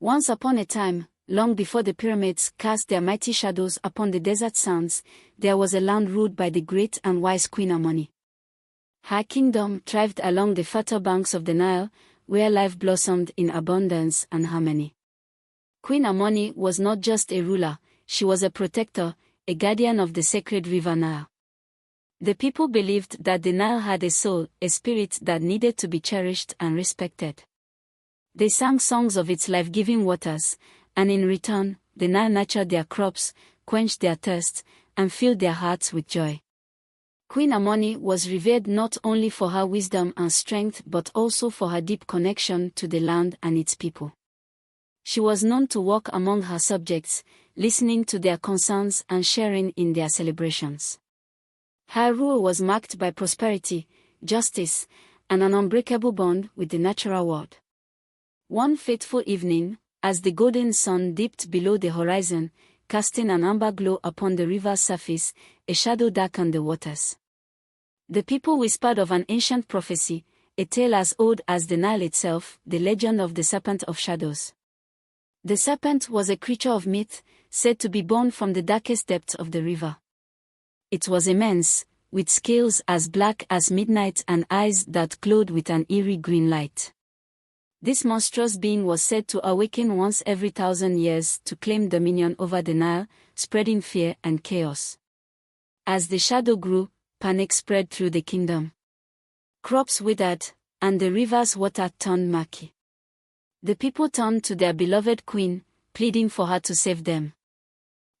Once upon a time, long before the pyramids cast their mighty shadows upon the desert sands, there was a land ruled by the great and wise Queen Amoni. Her kingdom thrived along the fertile banks of the Nile, where life blossomed in abundance and harmony. Queen Amoni was not just a ruler, she was a protector, a guardian of the sacred river Nile. The people believed that the Nile had a soul, a spirit that needed to be cherished and respected. They sang songs of its life-giving waters, and in return, the Nile nurtured their crops, quenched their thirst, and filled their hearts with joy. Queen Amoni was revered not only for her wisdom and strength but also for her deep connection to the land and its people. She was known to walk among her subjects, listening to their concerns and sharing in their celebrations. Her rule was marked by prosperity, justice, and an unbreakable bond with the natural world. One fateful evening, as the golden sun dipped below the horizon, casting an amber glow upon the river's surface, a shadow darkened the waters. The people whispered of an ancient prophecy, a tale as old as the Nile itself, the legend of the Serpent of Shadows. The serpent was a creature of myth, said to be born from the darkest depths of the river. It was immense, with scales as black as midnight and eyes that glowed with an eerie green light. This monstrous being was said to awaken once every 1,000 years to claim dominion over the Nile, spreading fear and chaos. As the shadow grew, panic spread through the kingdom. Crops withered, and the river's water turned murky. The people turned to their beloved queen, pleading for her to save them.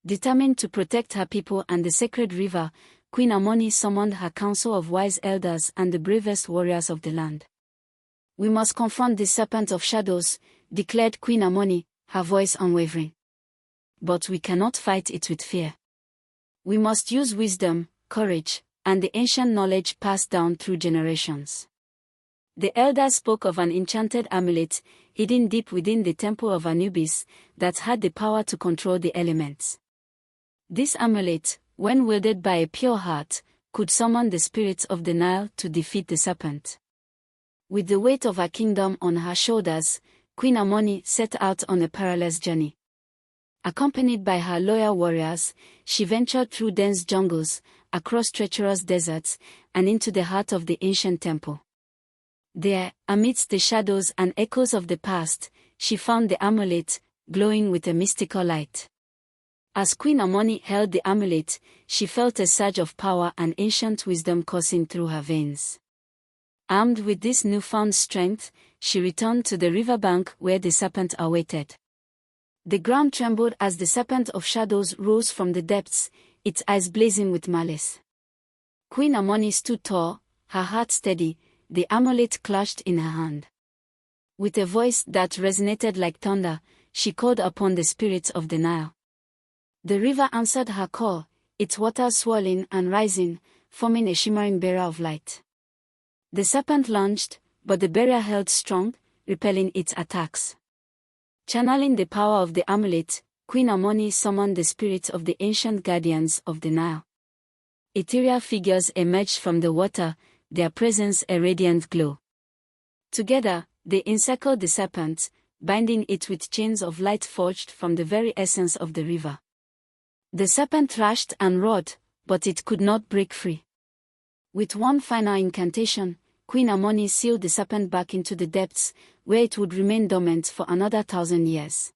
Determined to protect her people and the sacred river, Queen Amoni summoned her council of wise elders and the bravest warriors of the land. "We must confront this serpent of shadows," declared Queen Amoni, her voice unwavering. "But we cannot fight it with fear. We must use wisdom, courage, and the ancient knowledge passed down through generations." The elders spoke of an enchanted amulet, hidden deep within the temple of Anubis, that had the power to control the elements. This amulet, when wielded by a pure heart, could summon the spirits of the Nile to defeat the serpent. With the weight of her kingdom on her shoulders, Queen Amoni set out on a perilous journey. Accompanied by her loyal warriors, she ventured through dense jungles, across treacherous deserts, and into the heart of the ancient temple. There, amidst the shadows and echoes of the past, she found the amulet, glowing with a mystical light. As Queen Amoni held the amulet, she felt a surge of power and ancient wisdom coursing through her veins. Armed with this newfound strength, she returned to the riverbank where the serpent awaited. The ground trembled as the Serpent of Shadows rose from the depths, its eyes blazing with malice. Queen Amoni stood tall, her heart steady, the amulet clutched in her hand. With a voice that resonated like thunder, she called upon the spirits of the Nile. The river answered her call, its waters swirling and rising, forming a shimmering barrier of light. The serpent lunged, but the barrier held strong, repelling its attacks. Channeling the power of the amulet, Queen Amoni summoned the spirits of the ancient guardians of the Nile. Ethereal figures emerged from the water, their presence a radiant glow. Together, they encircled the serpent, binding it with chains of light forged from the very essence of the river. The serpent thrashed and roared, but it could not break free. With one final incantation, Queen Amoni sealed the serpent back into the depths, where it would remain dormant for another 1,000 years.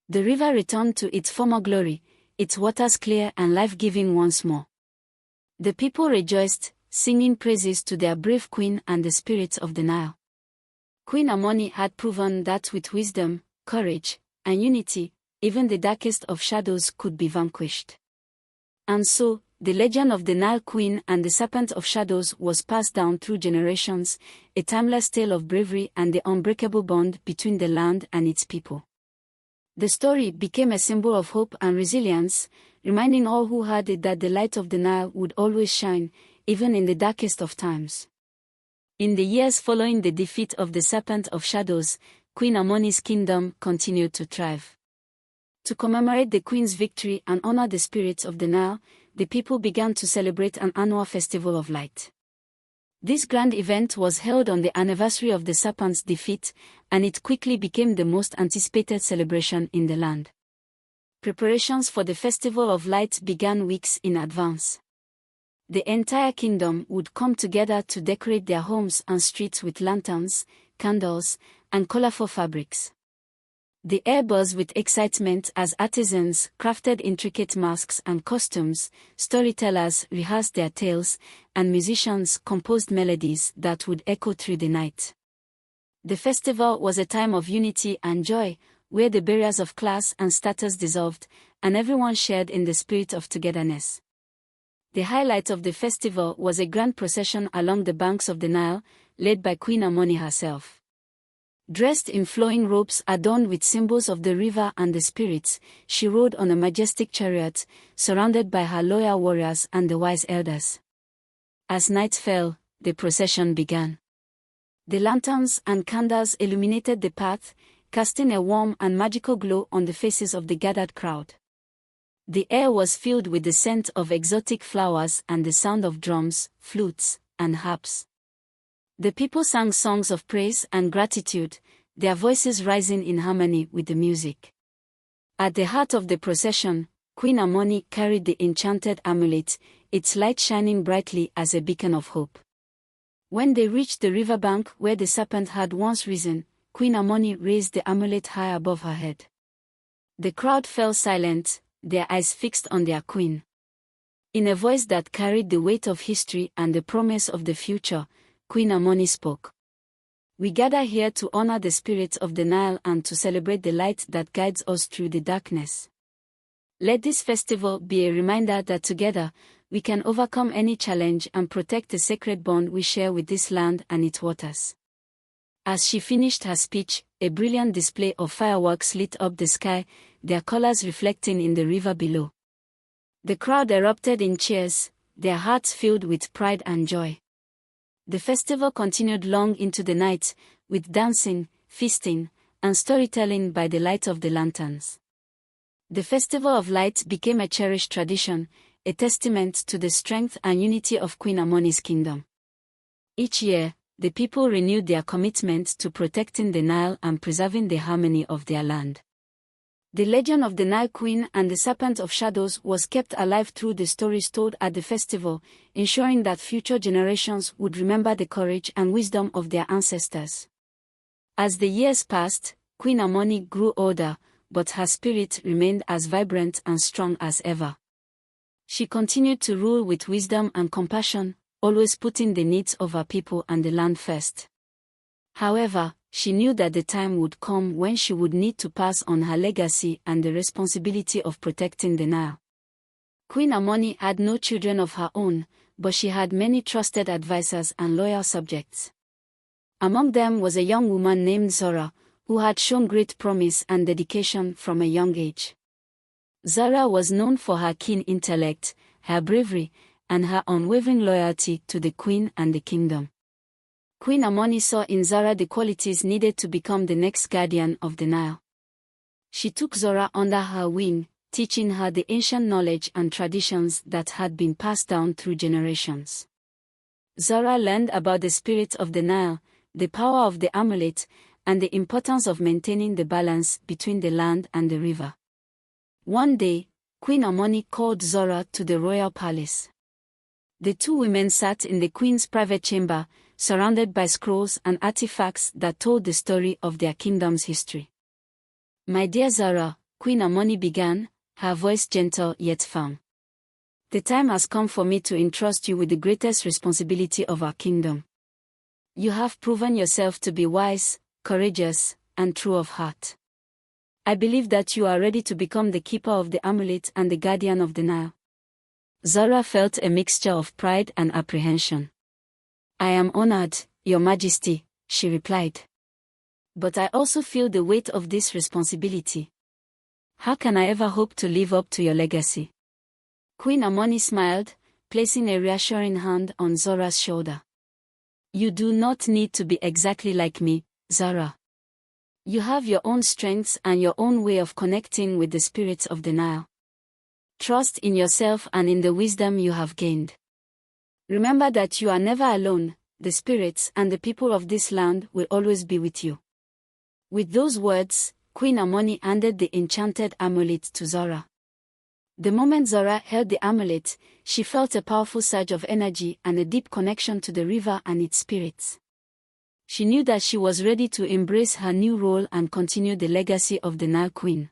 The river returned to its former glory, its waters clear and life-giving once more. The people rejoiced, singing praises to their brave queen and the spirits of the Nile. Queen Amoni had proven that with wisdom, courage, and unity, even the darkest of shadows could be vanquished. And so, the legend of the Nile Queen and the Serpent of Shadows was passed down through generations, a timeless tale of bravery and the unbreakable bond between the land and its people. The story became a symbol of hope and resilience, reminding all who heard it that the light of the Nile would always shine, even in the darkest of times. In the years following the defeat of the Serpent of Shadows, Queen Amoni's kingdom continued to thrive. To commemorate the queen's victory and honor the spirits of the Nile, the people began to celebrate an annual festival of light. This grand event was held on the anniversary of the Serpent's defeat, and it quickly became the most anticipated celebration in the land. Preparations for the Festival of Lights began weeks in advance. The entire kingdom would come together to decorate their homes and streets with lanterns, candles, and colorful fabrics. The air buzzed with excitement as artisans crafted intricate masks and costumes, storytellers rehearsed their tales, and musicians composed melodies that would echo through the night. The festival was a time of unity and joy, where the barriers of class and status dissolved, and everyone shared in the spirit of togetherness. The highlight of the festival was a grand procession along the banks of the Nile, led by Queen Amoni herself. Dressed in flowing robes adorned with symbols of the river and the spirits, she rode on a majestic chariot, surrounded by her loyal warriors and the wise elders. As night fell, the procession began. The lanterns and candles illuminated the path, casting a warm and magical glow on the faces of the gathered crowd. The air was filled with the scent of exotic flowers and the sound of drums, flutes, and harps. The people sang songs of praise and gratitude, their voices rising in harmony with the music. At the heart of the procession, Queen Amoni carried the enchanted amulet, its light shining brightly as a beacon of hope. When they reached the riverbank where the serpent had once risen, Queen Amoni raised the amulet high above her head. The crowd fell silent, their eyes fixed on their queen. In a voice that carried the weight of history and the promise of the future, Queen Amoni spoke. We gather here to honor the spirit of the Nile and to celebrate the light that guides us through the darkness. Let this festival be a reminder that together, we can overcome any challenge and protect the sacred bond we share with this land and its waters. As she finished her speech, a brilliant display of fireworks lit up the sky, their colors reflecting in the river below. The crowd erupted in cheers, their hearts filled with pride and joy. The festival continued long into the night, with dancing, feasting, and storytelling by the light of the lanterns. The Festival of Light became a cherished tradition, a testament to the strength and unity of Queen Amoni's kingdom. Each year, the people renewed their commitment to protecting the Nile and preserving the harmony of their land. The legend of the Nile Queen and the Serpent of Shadows was kept alive through the stories told at the festival, ensuring that future generations would remember the courage and wisdom of their ancestors. As the years passed, Queen Amoni grew older, but her spirit remained as vibrant and strong as ever. She continued to rule with wisdom and compassion, always putting the needs of her people and the land first. However, she knew that the time would come when she would need to pass on her legacy and the responsibility of protecting the Nile. Queen Amoni had no children of her own, but she had many trusted advisors and loyal subjects. Among them was a young woman named Zora, who had shown great promise and dedication from a young age. Zora was known for her keen intellect, her bravery, and her unwavering loyalty to the queen and the kingdom. Queen Amoni saw in Zora the qualities needed to become the next guardian of the Nile. She took Zora under her wing, teaching her the ancient knowledge and traditions that had been passed down through generations. Zora learned about the spirit of the Nile, the power of the amulet, and the importance of maintaining the balance between the land and the river. One day, Queen Amoni called Zora to the royal palace. The two women sat in the queen's private chamber, surrounded by scrolls and artifacts that told the story of their kingdom's history. My dear Zara, Queen Amoni began, her voice gentle yet firm. The time has come for me to entrust you with the greatest responsibility of our kingdom. You have proven yourself to be wise, courageous, and true of heart. I believe that you are ready to become the keeper of the amulet and the guardian of the Nile. Zara felt a mixture of pride and apprehension. I am honored, Your Majesty, she replied. But I also feel the weight of this responsibility. How can I ever hope to live up to your legacy? Queen Amoni smiled, placing a reassuring hand on Zora's shoulder. You do not need to be exactly like me, Zara. You have your own strengths and your own way of connecting with the spirits of the Nile. Trust in yourself and in the wisdom you have gained. Remember that you are never alone, the spirits and the people of this land will always be with you." With those words, Queen Amoni handed the enchanted amulet to Zora. The moment Zora held the amulet, she felt a powerful surge of energy and a deep connection to the river and its spirits. She knew that she was ready to embrace her new role and continue the legacy of the Nile Queen.